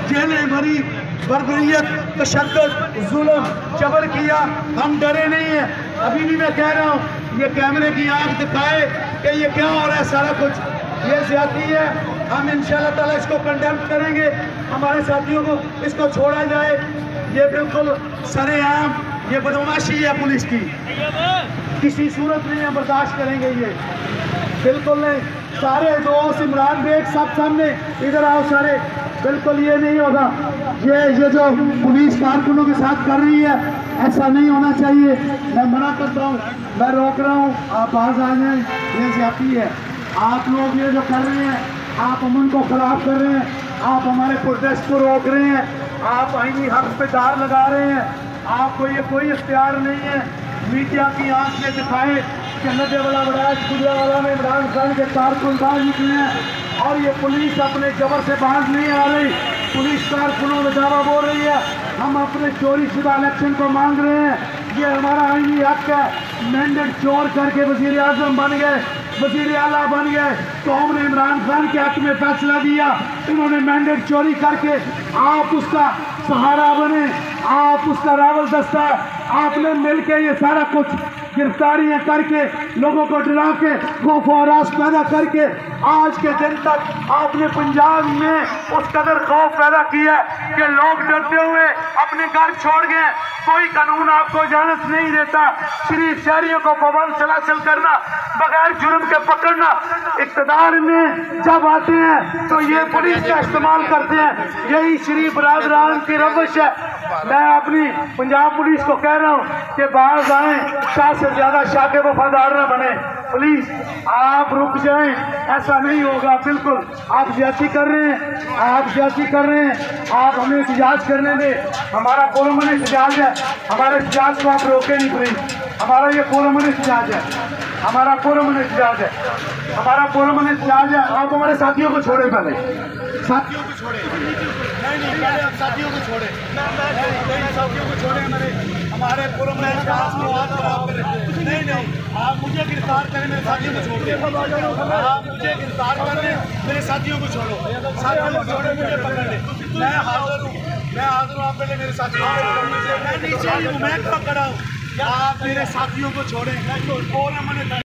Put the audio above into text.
जेलें भरी, बर्बरियत, तशद्दुद, जुल्म, जबर किया, हम डरे नहीं हैं। अभी भी मैं कह रहा हूँ, ये कैमरे की आंख दिखाए कि ये क्या हो रहा है, सारा कुछ ये ज्यादती है। हम इंशाअल्लाह ताला इसको कंडेम करेंगे, हमारे साथियों को इसको छोड़ा जाए। ये बिल्कुल सरेआम ये बदमाशी है पुलिस की, किसी सूरत में हम बर्दाश्त करेंगे ये, बिल्कुल नहीं। सारे दोस्त इमरान बेग सब सामने इधर आओ सारे, बिल्कुल ये नहीं होगा। ये जो पुलिस कारकुनों के साथ कर रही है, ऐसा नहीं होना चाहिए। मैं मना करता हूँ, मैं रोक रहा हूँ, आप बाहर आ जाएं, ये ज्यादती है। आप लोग ये जो कर रहे हैं, आप अमन को खराब कर रहे हैं, आप हमारे प्रोटेस्ट को रोक रहे हैं, आप आईनी हक पे दार लगा रहे हैं। आपको ये कोई इख्तियार नहीं है। मीडिया की आंख में दिखाए कि नदे वाला बड़ाज गुजरावाला में इमरान खान के कारकुन बाहर निकले हैं और ये पुलिस अपने जबर से बाहर नहीं आ रही। पुलिस कारकुनों में दावा बोल रही है हम अपने चोरी शुदा इलेक्शन को मांग रहे हैं, ये हमारा आईनी हक है। मैंडेट चोर करके वजीर आजम बन गए, वजीर आला बन गए, कौम ने इमरान खान के हक में फैसला दिया, इन्होंने मैंडेट चोरी करके आप उसका सहारा बने, आप उसका रावल दस्ता, आपने मिलके ये सारा कुछ गिरफ्तारियां करके लोगों को डरा के खौफ और हरास पैदा करके आज के दिन तक आपने पंजाब में उस कदर खौफ पैदा किया कि लोग डरते हुए अपने घर छोड़ गए। कोई कानून आपको इजाजत नहीं देता शरीफ शहरियों को पाबंद चलाचल करना, बगैर जुर्म के पकड़ना। इक़्तिदार में जब आते हैं तो ये पुलिस का इस्तेमाल करते हैं, यही शरीफ बरादरान की रवश है। मैं अपनी पंजाब पुलिस को कह रहा हूँ कि बाहर आएं, शाह से ज्यादा शाह के वफादार न बने। प्लीज आप रुक जाएं, ऐसा नहीं होगा। बिल्कुल आप ज्यादती कर रहे हैं, आप ज्यादती कर रहे हैं, आप हमें एहतजाज करने दें। हमारा पुरअमन एहतजाज है, हमारे एहतजाज को आप रोके नहीं प्लीज। हमारा ये पुरअमन एहतजाज है, हमारा पुरअमन एहतजाज है, हमारा पुरअमन एहतजाज है। आप हमारे साथियों को छोड़े, पहले साथियों को छोड़े, नहीं पहले आप साथियों को छोड़े, साथियों को छोड़े, हमारे पुरअमन एहतजाज को आप खराब करें। नहीं आप मुझे गिरफ्तार करें, मेरे साथियों को छोड़ दें। आप मुझे गिरफ्तार कर रहे हैं, मेरे साथियों को छोड़ो, साथियों को छोड़े, मुझे पकड़ लें। मैं हाजिर हूँ, मैं हाजिर हूँ। आप पहले मेरे साथियों को, मैं नीचे हूँ, मैं कहाँ खड़ा हूँ। आप मेरे साथियों को छोड़ें।